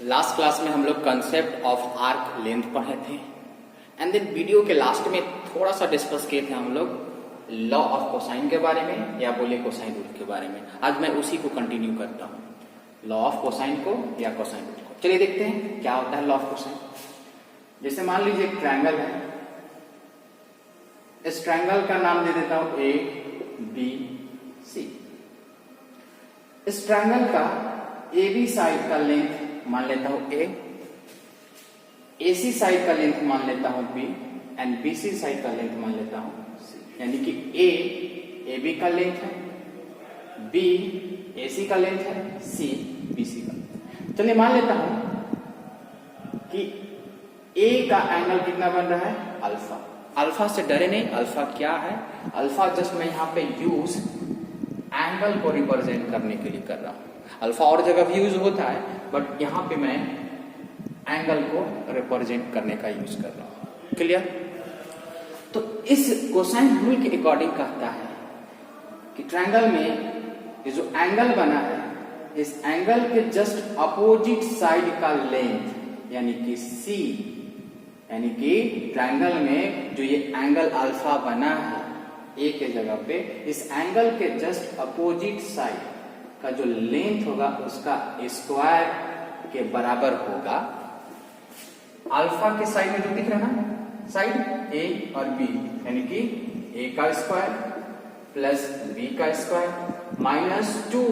Last class में हम लोग कंसेप्ट ऑफ आर्क लेंथ पढ़े थे एंड देन वीडियो के लास्ट में थोड़ा सा डिस्कस किए थे हम लोग लॉ ऑफ कोसाइन के बारे में या बोले कोसाइन रूल के बारे में। आज मैं उसी को कंटिन्यू करता हूँ, लॉ ऑफ कोसाइन को या कोसाइन रूल को। चलिए देखते हैं क्या होता है लॉ ऑफ कोसाइन। जैसे मान लीजिए एक ट्रायंगल है, इस ट्रायंगल का नाम दे देता हूं ए बी सी। इस ट्रायंगल का ए बी साइड का लेंथ मान लेता हूं ए, एसी साइड का लेंथ मान लेता हूं बी एंड बीसी साइड का लेंथ मान लेता हूं सी। यानी कि ए बी का लेंथ है, बी एसी का लेंथ है, सी बीसी का। चलिए मान लेता हूं कि ए का एंगल कितना बन रहा है अल्फा। अल्फा से डरे नहीं, अल्फा क्या है? अल्फा जस्ट मैं यहां पे यूज एंगल को रिप्रेजेंट करने के लिए कर रहा हूं। अल्फा और जगह भी यूज होता है बट यहां पे मैं एंगल को रिप्रेजेंट करने का यूज कर रहा हूं। क्लियर? तो इस कोसाइन रूल के अकॉर्डिंग कहता है कि ट्रायंगल में ये जो एंगल बना है, इस एंगल के जस्ट अपोजिट साइड का लेंथ यानी कि सी, यानी कि ट्रायंगल में जो ये एंगल अल्फा बना है ए के जगह पे, इस एंगल के जस्ट अपोजिट साइड का जो लेंथ होगा उसका स्क्वायर के बराबर होगा अल्फा के साइड में जो दिख रहा है ना साइड ए और बी, यानी कि ए का स्क्वायर प्लस बी का square minus 2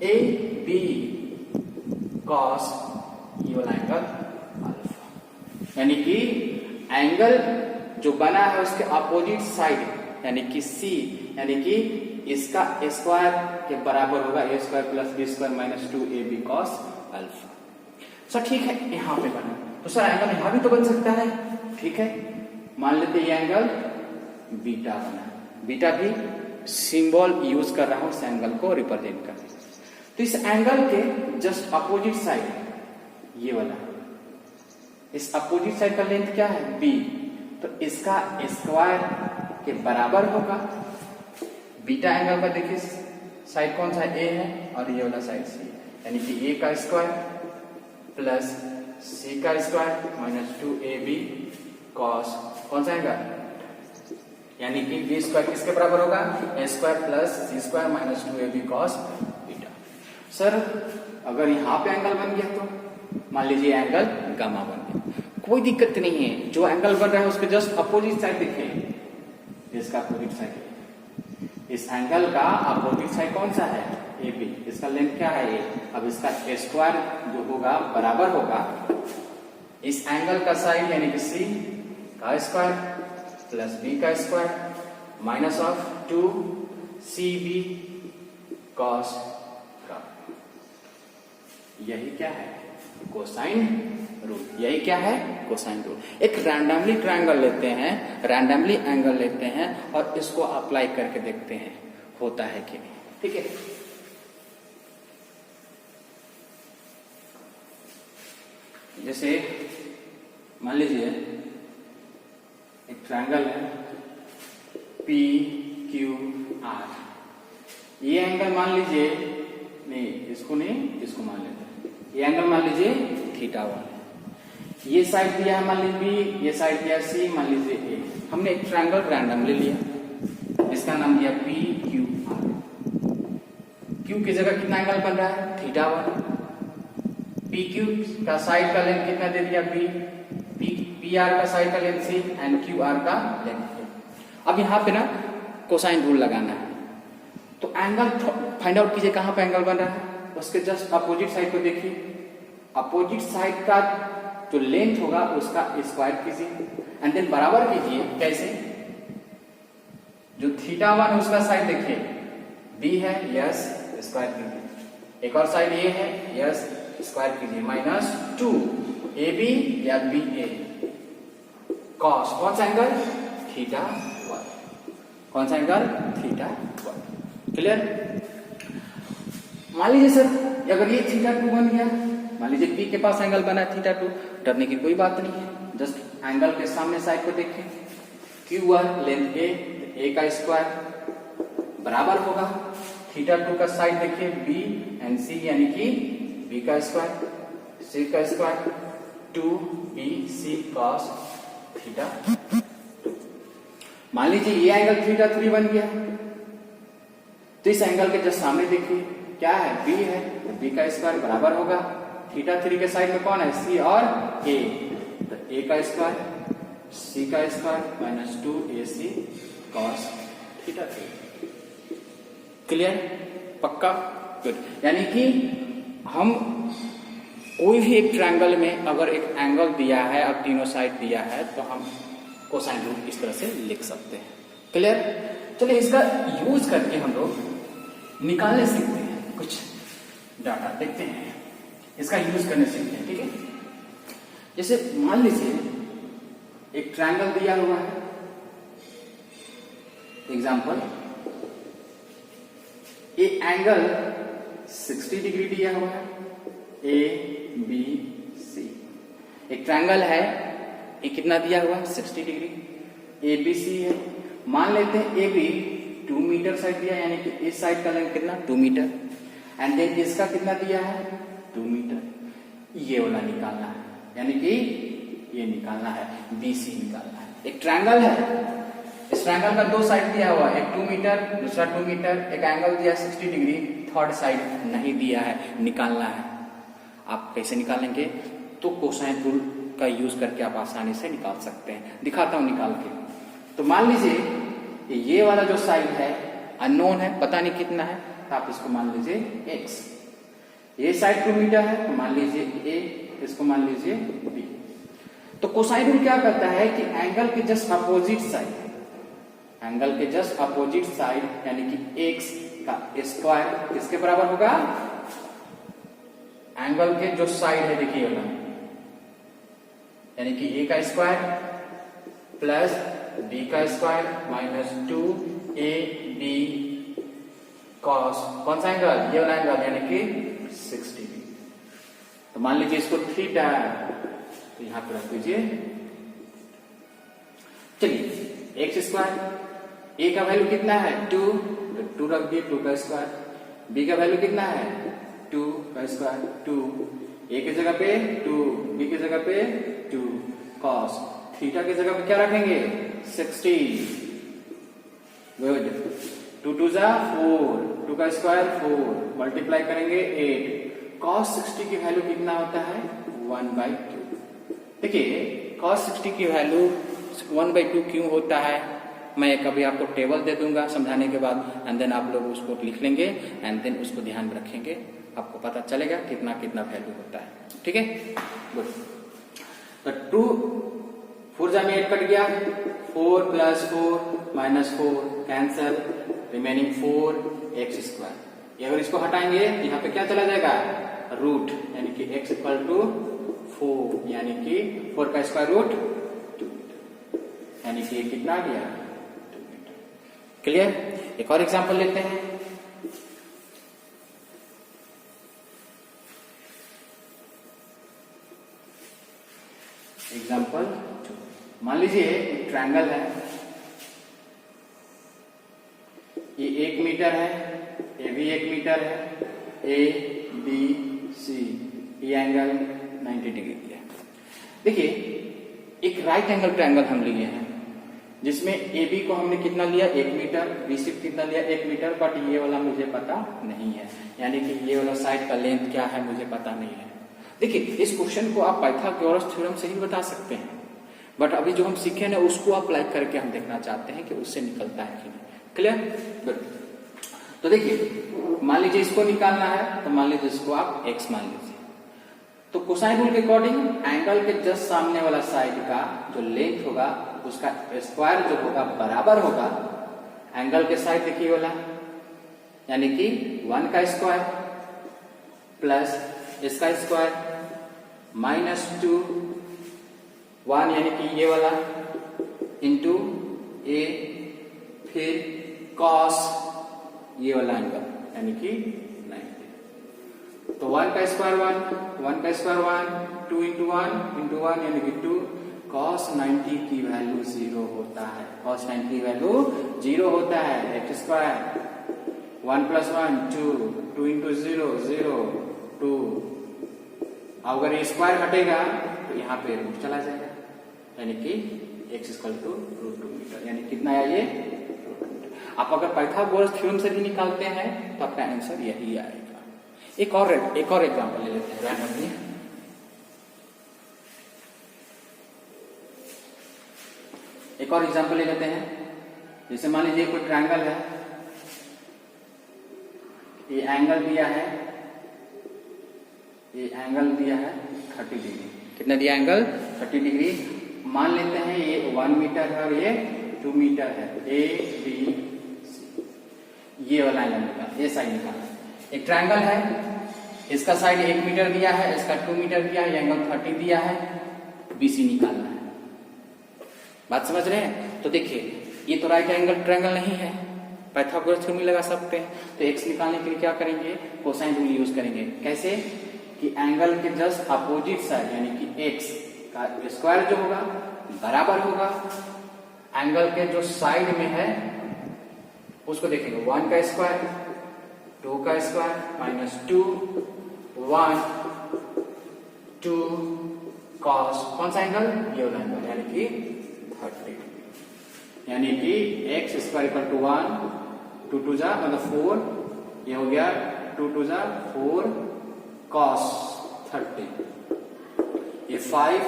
A B cos ये वाला एंगल अल्फा। यानी कि एंगल जो बना है उसके अपोजिट साइड यानी कि सी, यानी कि इसका स्क्वायर के बराबर होगा A square plus B square minus 2 A B cos alpha. Sir ठीक है, यहां पे बना तो सर एंगल यहां भी तो बन सकता है। ठीक है, मान लेते ये एंगल बीटा बना, बीटा भी सिंबल यूज कर रहा हूं इस एंगल को रिप्रेजेंट करने। तो इस एंगल के जस्ट अपोजिट साइड ये वाला, इस अपोजिट साइड का लेंथ क्या है बी, तो इसका स्क्वायर के बराबर होगा बीटा एंगल का। देखिए साइड कौन सा ए है और ये वाला साइड सी, यानी कि ए का स्क्वायर प्लस सी का square minus 2 A B cos कौन सा एंगल, यानी कि बी स्क्वायर किसके बराबर होगा A square plus C square minus 2 A B cos beta. Sir अगर यहां पे एंगल बन गया तो मान लीजिए एंगल गामा बन गया, कोई दिक्कत नहीं है। जो एंगल बन रहा है उसके जस्ट अपोजिट साइड देखिए, इसका अपोजिट साइड, इस एंगल का अपोजिट साइड कौन सा है ए बी, इसका लेंथ क्या है ए। अब इसका स्क्वायर जो होगा बराबर होगा इस एंगल का साइड यानी कि सी का स्क्वायर प्लस बी का square minus of 2 C B cos का। यही क्या है कोसाइन रूल। यही क्या है कोसाइन रूल। एक रैंडमली ट्रायंगल लेते हैं, रैंडमली एंगल लेते हैं और इसको अप्लाई करके देखते हैं होता है कि नहीं। ठीक है, जैसे मान लीजिए एक ट्रायंगल है पी क्यू आर। ये एंगल मान लीजिए, नहीं इसको नहीं, इसको मान लेते हैं। ये एंगल मान लीजिए थीटा 1, ये साइड दिया है मान लीजिए बी, ये साइड दिया सी मान लीजिए ए। हमने एक ट्रायंगल रैंडमली लिया, इसका नाम दिया पी क्यू आर। क्यू की जगह कितना एंगल बन रहा है थीटा 1। पी क्यू का साइड का लेंथ कितना दे दिया बी, पी आर का साइड का length C and Q R का लेंथ ए। अब यहाँ पे ना कोसाइन रूल लगाना है, तो एंगल फाइंड आउट कीजिए कहां पे एंगल बन रहा है। उसके जस्ट अपोजिट साइड को देखिए, अपोजिट साइड का जो लेंथ होगा उसका स्क्वायर कीजिए एंड देन बराबर कीजिए। कैसे? जो थीटा 1 उसका साइड देखिए बी है, यस स्क्वायर कीजिए। एक और साइड ए है, यस स्क्वायर कीजिए माइनस 2 ए बी या बी ए कॉस कौन सा एंगल थीटा 1, कौन सा एंगल थीटा 1। क्लियर? मान लीजिए सर अगर ये थीटा 2 बन गया, मान लीजिए पी के पास एंगल बना है थीटा 2, डरने की कोई बात नहीं है। जस्ट एंगल के सामने साइड को देखें, Q1 लेंथ ए का स्क्वायर बराबर होगा थीटा 2 का साइड देखिए बी एंड सी यानी कि बी का स्क्वायर सी का स्क्वायर 2bc cos थीटा। मान लीजिए ये एंगल थीटा 3 बन गया, तो इस एंगल के जस्ट सामने देखिए क्या है, b है, तो b का स्क्वायर बराबर होगा थीटा 3 के साइड में कौन है, c और a, तो a का स्क्वायर c का square minus 2ac cos theta 3। Clear, पक्का, गुड। यानी कि हम कोई भी एक ट्रायंगल में अगर एक एंगल दिया है और तीनों साइड दिया है तो हम कोसाइन रूल इस तरह से लिख सकते हैं। क्लियर, चलिए इसका यूज करके हम लोग निकालने सीखते हैं, कुछ डाटा देखते हैं, इसका यूज करने सीखते हैं। ठीक है, जैसे मान लीजिए एक ट्रायंगल दिया हुआ है, एग्जांपल ए एंगल 60 डिग्री दिया हुआ है, ए बी सी, एक ट्रायंगल है, ये कितना दिया हुआ है 60 डिग्री, ए बी सी है। मान लेते हैं ए बी 2 मीटर साइड दिया, यानी कि इस साइड का लेंथ कितना 2 मीटर, एंड देन इसका कितना दिया है 2 मीटर, ये वाला निकालना है, यानी कि ये निकालना है, बी सी निकालना है। एक ट्रायंगल है, इस ट्रायंगल का 2 साइड दिया हुआ, एक 2 मीटर दूसरा 2 मीटर, एक एंगल दिया 60 डिग्री, थर्ड साइड नहीं दिया है, निकालना है। आप कैसे निकालेंगे, तो कोसाइन रूल का यूज करके आप आसानी से निकाल सकते हैं, दिखाता हूं निकाल के। तो मान लीजिए ये वाला जो साइड है अननोन है, पता नहीं कितना है, तो आप इसको मान लीजिए x, ये साइड 2 मीटर है तो मान लीजिए a, इसको मान लीजिए b। तो कोसाइन रूल क्या करता है कि एंगल के जस्ट अपोजिट साइड, एंगल के जस्ट अपोजिट साइड यानी कि x का स्क्वायर किसके बराबर होगा, एंगल के जो साइड है देखिएगा, यानी कि a का स्क्वायर प्लस b का स्क्वायर माइनस 2ab cos, कौन सा एंगल, ये वाला एंगल यानी कि 60 डिग्री। तो मान लीजिए इसको थीटा, तो यहां पर रख दीजिए। चलिए एक्स स्क्वायर, a का वैल्यू कितना है 2, तो 2 रख दिए, 2 का स्क्वायर, b का वैल्यू कितना है 2 का स्क्वायर 2, a की जगह पे 2, b की जगह पे 2, cos थीटा की जगह पे क्या रखेंगे 60, गुड, 2 2 जा 4, 2 का स्क्वायर 4, मल्टीप्लाई करेंगे 8, cos 60 की वैल्यू कितना होता है 1/2। देखिए cos 60 की वैल्यू 1/2 क्यों होता है, मैं कभी आपको टेबल दे दूंगा समझाने के बाद, एंड देन आप लोग उसको लिख लेंगे, एंड देन उसको ध्यान में रखेंगे, आपको पता चलेगा कितना कितना वैल्यू होता है। ठीक है, गुड। तो 2 4 जा में 8 कट गया, 4 plus 4 minus 4 cancel, remaining 4 x square. अगर इसको हटाएंगे यहाँ पे क्या चला जाएगा रूट, यानी कि x इक्वल टू 4, यानी कि 4 का स्क्वायर रूट 2 मीटर, यानी कि कितना आ गया 2 मीटर। क्लियर, एक और एग्जांपल लेते हैं। एग्जाम्पल 2, मान लीजिए एक ट्रायंगल है, ये 1 मीटर है, ये भी 1 मीटर है, ए बी सी, ये एंगल 90 डिग्री है। देखिए एक राइट एंगल ट्रायंगल हम लिए हैं, जिसमें ए बी को हमने कितना लिया 1 मीटर, बी सी कितना लिया 1 मीटर, बट ये वाला मुझे पता नहीं है, यानी कि ये वाला साइड का लेंथ क्या है मुझे पता नहीं है। देखिए इस क्वेश्चन को आप पाइथागोरस थ्योरम से ही बता सकते हैं, बट अभी जो हम सीखे ना उसको अप्लाई करके हम देखना चाहते हैं कि उससे निकलता है कि नहीं। Clear, good. तो देखिए मान लीजिए इसको निकालना है, तो मान लीजिए इसको आप x मान लीजिए, तो कोसाइन रूल के अकॉर्डिंग एंगल के जस्ट सामने वाला साइड का जो लेंथ होगा उसका स्क्वायर जो होगा बराबर होगा एंगल के साइड देखिए वाला, यानी कि 1 का स्क्वायर प्लस इसका स्क्वायर माइनस 2 1 यानी कि ये वाला इंटू ए, फिर कॉस ये वाला एंगल यानी कि 90। तो 1 का स्क्वायर 1 का स्क्वायर 1, 2 इंटू 1 यानी कि 2, cos 90 की वैल्यू 0 होता है, cos 90 की वैल्यू 0 होता है। एक्स स्क्वायर 1 प्लस 1 2, 2 इंटू 0 0, 2 अगर ये स्क्वायर हटेगा तो यहाँ पे रूट चला जाएगा, यानी कि x इक्वल टू √2 मीटर, यानी कितना आया ये √2 मीटर। आप अगर पाइथागोरस थ्योरम से भी निकालते हैं तो आपका आंसर यही आएगा। एक और एग्जांपल ले लेते हैं रैंडमली। एक और एग्जांपल ले लेते हैं, जैसे मान लीजिए कोई ट्रायंगल है, ये एंगल दिया है, ये एंगल दिया है 30 डिग्री। कितना दिया एंगल? 30 डिग्री। मान लेते हैं ये 1 मीटर है और ये 2 मीटर है, ए बी सी। ये वाला एंगल निकाल, ये साइड निकालना। एक ट्रायंगल है, इसका साइड 1 मीटर दिया है, इसका 2 मीटर दिया है, ये एंगल 30 दिया है, बीसी निकालना है। बात समझ रहे हैं? तो देखिए ये तो राइट एंगल ट्रायंगल नहीं है, पाइथागोरस थ्योरम लगा सकते हैं। तो एक्स निकालने के लिए क्या करेंगे? कोसाइन रूल यूज करेंगे। कैसे? कि एंगल के जस्ट अपोजिट साइड यानी कि एक्स का स्क्वायर जो होगा बराबर होगा एंगल के जो साइड में है उसको देखेंगे। 1 का स्क्वायर 2 का स्क्वायर -2 1 2 cos कौन सा एंगल? ये वाला एंगल, यानी कि 30, यानी कि एक्स स्क्वायर इक्वल टू 1 2 2 जा मतलब 4, ये हो गया 2 2 जा 4 cos 30, ये 5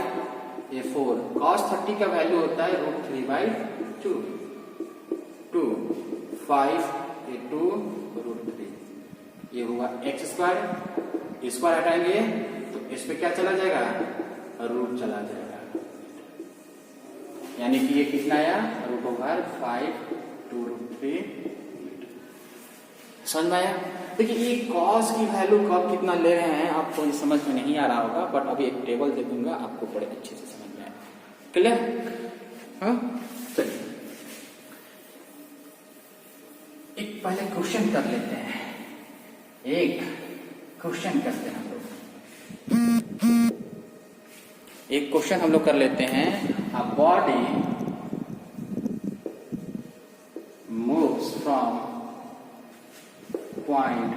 ये 4। cos 30 का वैल्यू होता है √3/2 2 5 ये 2 √3, ये हुआ एक्स स्क्वायर। स्क्वायर हटाएंगे तो इस पे क्या चला जाएगा? रूट चला जाएगा, यानी कि ये कितना आया? √5 2 √3। समझ में आया? देखिए ये cos की वैल्यू कब कितना ले रहे हैं आपको ये समझ में नहीं आ रहा होगा, बट अभी एक टेबल दे दूंगा आपको बड़े अच्छे से समझ में आएगा। क्लियर? हाँ चलिए एक पहले क्वेश्चन कर लेते हैं, एक क्वेश्चन करते हैं हम लोग। एक क्वेश्चन हम लोग कर लेते हैं। अ body moves from point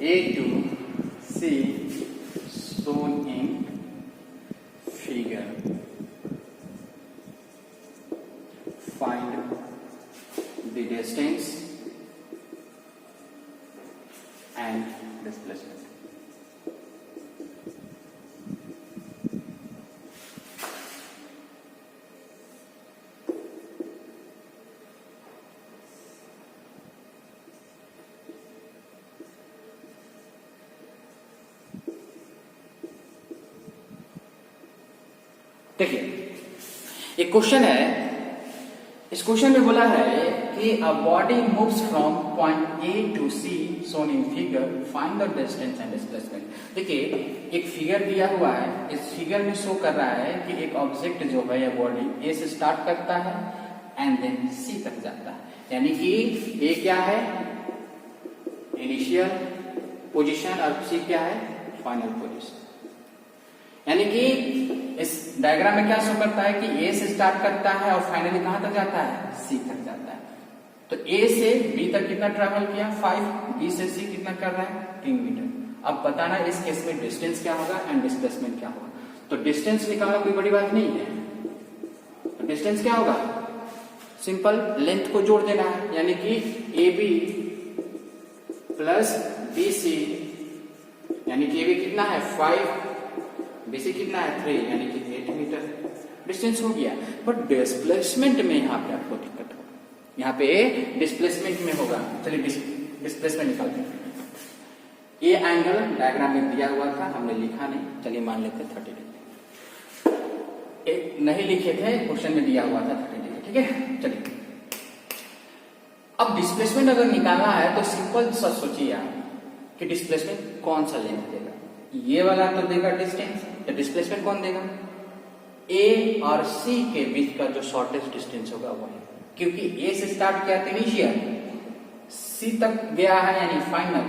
A to C shown in figure. Find the distance and displacement. देखिए एक क्वेश्चन है, इस क्वेश्चन में बोला है कि a body moves from point A to C shown in figure, find the distance and displacement. देखिए एक फिगर दिया हुआ है, इस फिगर में शो कर रहा है कि एक ऑब्जेक्ट जो है या बॉडी ए से स्टार्ट करता है एंड देन सी तक जाता है, यानी कि ए क्या है? इनिशियल पोजीशन और सी क्या है? Final position. यानी कि इस डायग्राम में क्या शो करता है कि ए से स्टार्ट करता है और फाइनली कहां तक जाता है? सी तक जाता है। तो ए से बी तक कितना ट्रेवल किया? 5, बी से सी कितना कर रहा है? 3 मीटर। अब बताना इस केस में डिस्टेंस क्या होगा एंड डिस्प्लेसमेंट क्या होगा। तो डिस्टेंस निकालना कोई बड़ी बात नहीं है। तो डिस्टेंस क्या होगा? सिंपल लेंथ को जोड़ देना है, यानी कि A B plus B C, यानी कि ए बी कितना है? 5, बीसी कितना है? 3, यानी कि 8 मीटर डिस्टेंस हो गया। बट डिस्प्लेसमेंट में यहाँ पे आपको दिक्कत होगा, यहाँ पे डिस्प्लेसमेंट में होगा। चलिए डिस्प्लेसमेंट निकालते हैं। ये एंगल डायग्राम में दिया हुआ था, हमने लिखा नहीं, चलिए मान लेते हैं 30 डिग्री। एक नहीं लिखे थे, क्वेश्चन में दिया हुआ था 30 डिग्री, ठीक है। चलिए अब डिस्प्लेसमेंट अगर निकालना है तो सिंपल सा सोचिए आप कि डिस्प्लेसमेंट कौन सा लेंथ देगा। ये वाला तो देगा डिस्टेंस, तो डिस्प्लेसमेंट कौन देगा? ए और सी के बीच का जो शॉर्टेस्ट डिस्टेंस होगा वही, क्योंकि ए से स्टार्ट किया था इनिशियल, सी तक गया है यानी फाइनल।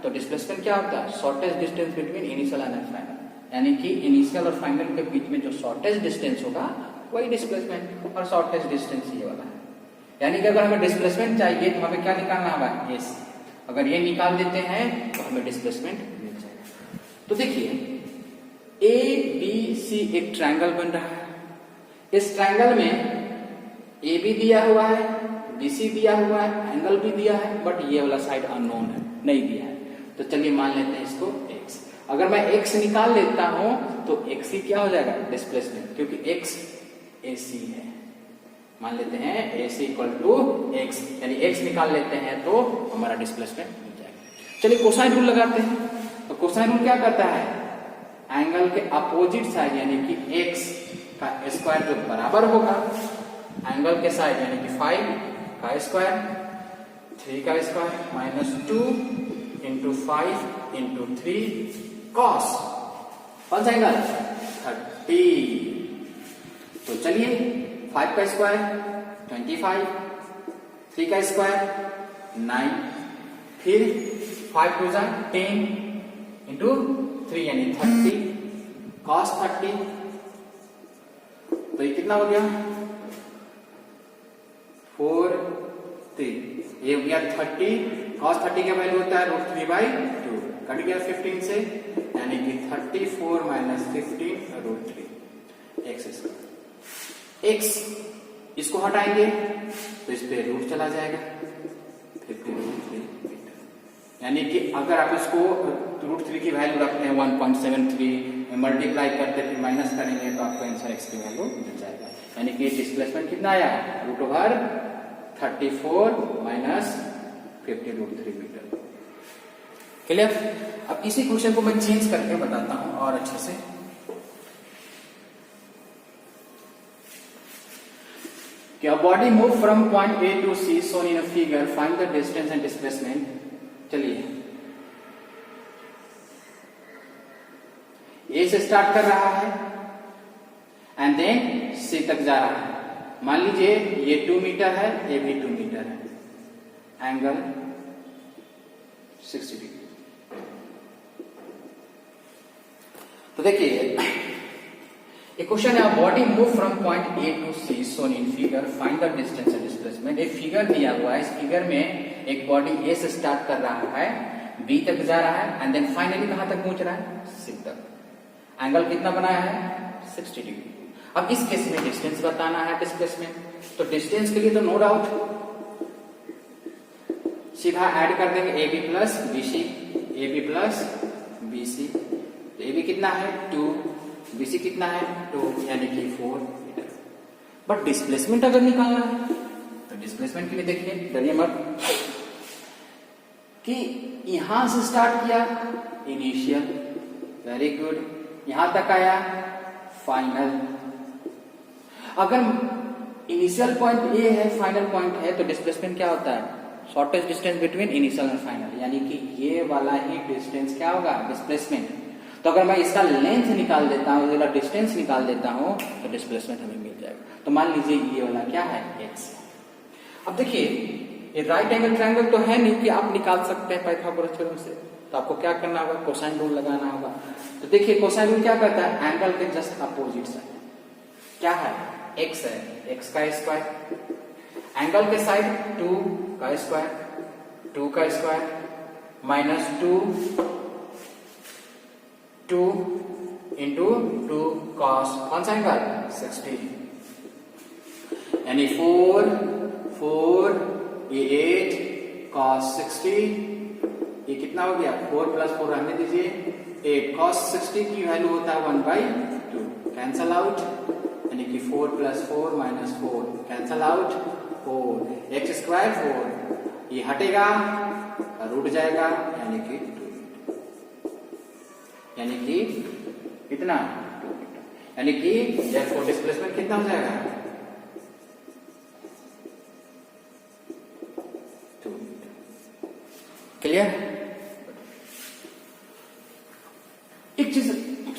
तो डिस्प्लेसमेंट क्या होता है? Shortest distance between initial and final, यानी कि इनिशियल और फाइनल के बीच में जो शॉर्टेस्ट डिस्टेंस होगा वही डिस्प्लेसमेंट, और शॉर्टेस्ट डिस्टेंस ये वाला है। यानी कि अगर हमें डिस्प्लेसमेंट चाहिए तो हमें क्या निकालना होगा? ए सी। अगर ये निकाल देते हैं तो हमें डिस्प्लेसमेंट मिल जाएगा। तो देखिए ABC एक ट्रायंगल बन रहा है। इस ट्रायंगल में AB दिया हुआ है, BC दिया हुआ है, एंगल भी दिया है, बट ये वाला साइड अननोन है, नहीं दिया है। तो चलिए मान लेते हैं इसको x। अगर मैं x निकाल लेता हूं तो x ही क्या हो जाएगा, डिस्प्लेसमेंट, क्योंकि x AC है। मान लेते हैं AC इक्वल टू x, यानी x निकाल लेते हैं तो हमारा डिस्प्लेसमेंट मिल जाएगा। चलिए कोसाइन रूल लगाते हैं। तो कोसाइन रूल क्या करता है, एंगल के अपोजिट साइड यानी कि x का स्क्वायर जो बराबर होगा एंगल के साइड यानी कि 5 का स्क्वायर, 3 का square minus 2 into 5 into 3 cos, कौन सा एंगल 30। तो चलिए 5 का स्क्वायर 25, 3 का स्क्वायर 9, फिर 5 टू 10 इंटू 3 यानी 30 कॉस 30। तो ये कितना हो गया 4 3, ये हो गया 30, कॉस 30 का वैल्यू होता है √3/2, कट गया 15 से, यानी कि 34 माइनस 15 √3 x। इसको हटाएंगे तो इस पे रूट चला जाएगा 50√3 मीटर। यानी कि अगर आप इसको √3 की वैल्यू रखते हैं 1.73 मल्टीप्लाई करते फिर माइनस करेंगे तो आपको आंसर x की वैल्यू मिल जाएगा। यानी कि डिस्प्लेसमेंट कितना आया, √34 माइनस 50√3 मीटर। क्लियर। अब इसी क्वेश्चन को मैं चेंज करके बताता हूं और अच्छे से। क्या body move from point A to C shown in a figure, find the distance and displacement। चलिए A से स्टार्ट कर रहा है एंड देन C तक जा रहा है। मान लीजिए ये 2 मीटर है, ये भी 2 मीटर है, एंगल 60 डिग्री। तो देखिए एक क्वेश्चन है, body move from point A to C shown in figure, find the distance and displacement। एक फिगर दिया हुआ है, इस फिगर में एक बॉडी A से स्टार्ट कर रहा है, B तक जा रहा है एंड देन फाइनली कहां तक पहुंच रहा है, C तक। एंगल कितना बनाया है 60 डिग्री। अब इस केस में डिस्टेंस बताना है, डिस्प्लेसमेंट। तो डिस्टेंस के लिए तो नो डाउट सीधा ऐड कर देंगे AB plus BC, AB plus BC। तो AB कितना है 2, BC कितना है 2, यानी कि 4 मीटर। बट डिस्प्लेसमेंट अगर निकालना है तो डिस्प्लेसमेंट के लिए देखिए, डरिए मत, कि यहां से स्टार्ट किया इनिशियल, वेरी गुड, यहां तक आया फाइनल। अगर इनिशियल पॉइंट A है, फाइनल पॉइंट है, तो डिस्प्लेसमेंट क्या होता है, shortest distance between initial and final, यानी कि ये वाला ही डिस्टेंस क्या होगा, डिस्प्लेसमेंट। तो अगर मैं इसका लेंथ निकाल देता हूं, इसका डिस्टेंस निकाल देता हूं, तो डिस्प्लेसमेंट हमें मिल जाएगा। तो मान लीजिए ये वाला क्या है x। अब देखिए ये राइट एंगल ट्रायंगल तो है नहीं कि आप निकाल सकते हैं पाइथागोरस थ्योरम से, तो आपको क्या करना होगा, कोसाइन रूल लगाना होगा। तो देखिए कोसाइन रूल क्या करता है, एंगल के जस्ट अपोजिट साइड क्या है, x है, x का स्क्वायर, एंगल के साइड 2 का स्क्वायर, 2 का स्क्वायर माइनस 2 इंटू 2 कॉस, कौन सा एंगल 60, यानी 4 ये 8 कॉस 60, ये कितना हो गया 4 प्लस 4 रहने दीजिए 8, कॉस 60 की वैल्यू होता है 1/2, कैंसल आउट, यानी कि 4 plus 4 minus 4 cancel out, 4 x square 4, ये हटेगा रूट जाएगा, यानी कि 2 मीटर, यानी कि कितना 2 मीटर, यानी कि therefore डिस्प्लेसमेंट कितना हो जाएगा 2 मीटर। क्लियर। एक चीज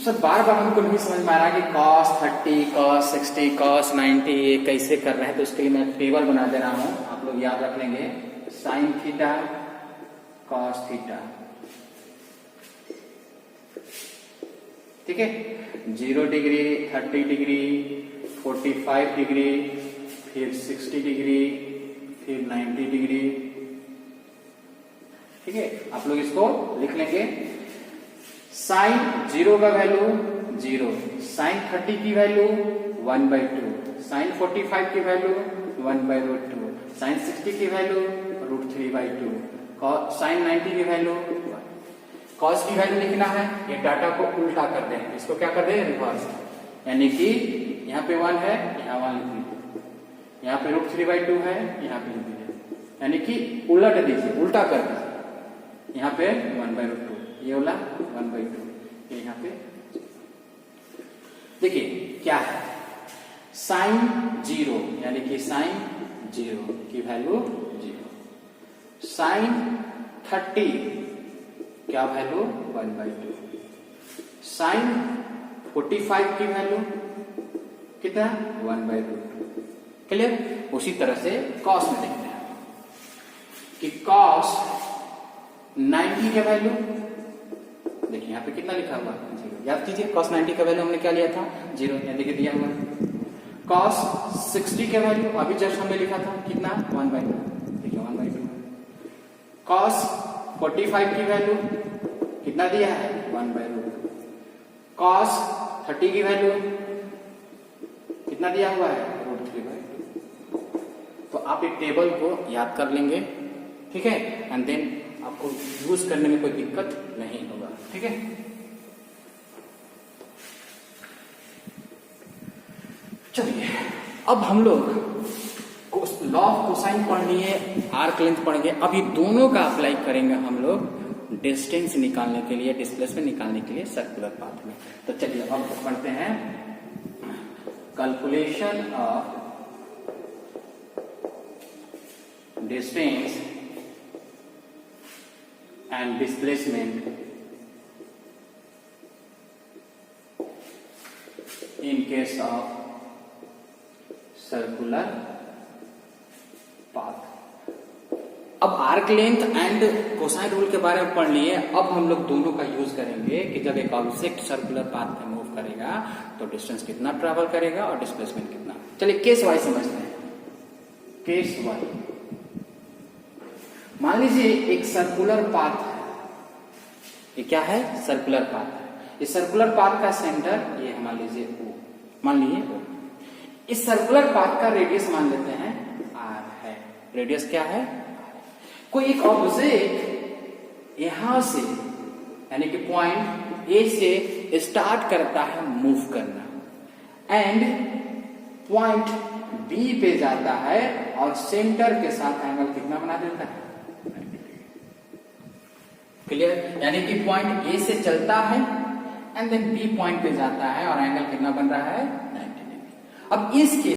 सर बार बार हमको नहीं समझ में आ रहा है कि cos 30, cos 60, cos 90 ये कैसे कर रहे हैं, तो इसके लिए मैं टेबल बना दे रहा हूं, आप लोग याद रख लेंगे, sin थीटा cos थीटा, ठीक है, 0 डिग्री, 30 डिग्री, 45 डिग्री, फिर 60 डिग्री, फिर 90 डिग्री, ठीक है, आप लोग इसको लिख लेंगे। साइन 0 का वैल्यू 0, साइन 30 की वैल्यू 1/2, साइन 45 की वैल्यू 1/√2, साइन 60 की वैल्यू √3/2, साइन 90 की वैल्यू 1। कॉस की वैल्यू लिखना है, ये डाटा को उल्टा कर दें, इसको क्या कर दें, रिवर्स, यानी कि यहाँ पे 1 है, यहाँ 1 लिख दीजिए, यहाँ पे √3/2 है, यहाँ पे लिख दीजिए, यानी कि उलट दीजिए, उल्टा कर दीजिए, यहाँ पे 1/√2, ये वाला 1/2, ये यहाँ पे। देखिए क्या है, साइन 0 यानी कि साइन 0 की वैल्यू 0, साइन 30 क्या वैल्यू 1/2, साइन 45 की वैल्यू कितना 1/√2। क्लियर। उसी तरह से कॉस में देखते हैं कि कॉस 90 का वैल्यू, देखिए यहाँ पे कितना लिखा हुआ 0, याद कीजिए कॉस 90 का वैल्यू हमने क्या लिया था 0, यहाँ देखिए दिया हुआ। कॉस 60 का वैल्यू अभी जस्ट हमने लिखा था कितना 1/2, देखिए 1/2। कॉस 45 की वैल्यू कितना दिया है 1/√2। कॉस 30 की वैल्यू कितना दिया हुआ है √3/2। तो आप एक टेबल को याद कर लेंगे, ठीक है, एंड देन आपको यूज करने में कोई दिक्कत नहीं होगा, ठीक है। चलिए अब हम लोग लॉ ऑफ कोसाइन पढ़ लिए, आर्क लेंथ पढ़ गए, अब ये दोनों का अप्लाई करेंगे हम लोग डिस्टेंस निकालने के लिए, डिस्प्लेसमेंट निकालने के लिए सर्कुलर पाथ में। तो चलिए अब पढ़ते हैं calculation of distance and displacement in case of circular path. अब arc length and cosine rule के बारे में पढ़ लिए, अब हम लोग दोनों का यूज करेंगे कि जब एक ऑब्जेक्ट सर्कुलर पाथ में मूव करेगा तो डिस्टेंस कितना ट्रैवल करेगा और डिस्प्लेसमेंट कितना। चलिए केस वाइज समझते हैं। केस वाइज मान लीजिए एक सर्कुलर पाथ है, ये क्या है सर्कुलर पाथ है, इस सर्कुलर पाथ का सेंटर ये मान लीजिए O, मान लीजिए O। इस सर्कुलर पाथ का रेडियस मान लेते हैं R है, रेडियस क्या है, कोई एक ऑब्जेक्ट यहां से यानी कि पॉइंट ए से स्टार्ट करता है मूव करना एंड पॉइंट बी पे जाता है और सेंटर के साथ एंगल कितना बना देता है, क्लियर। यानी कि पॉइंट ए से चलता है एंड देन बी पॉइंट पे जाता है और एंगल कितना बन रहा है 90 डिग्री। अब इस केस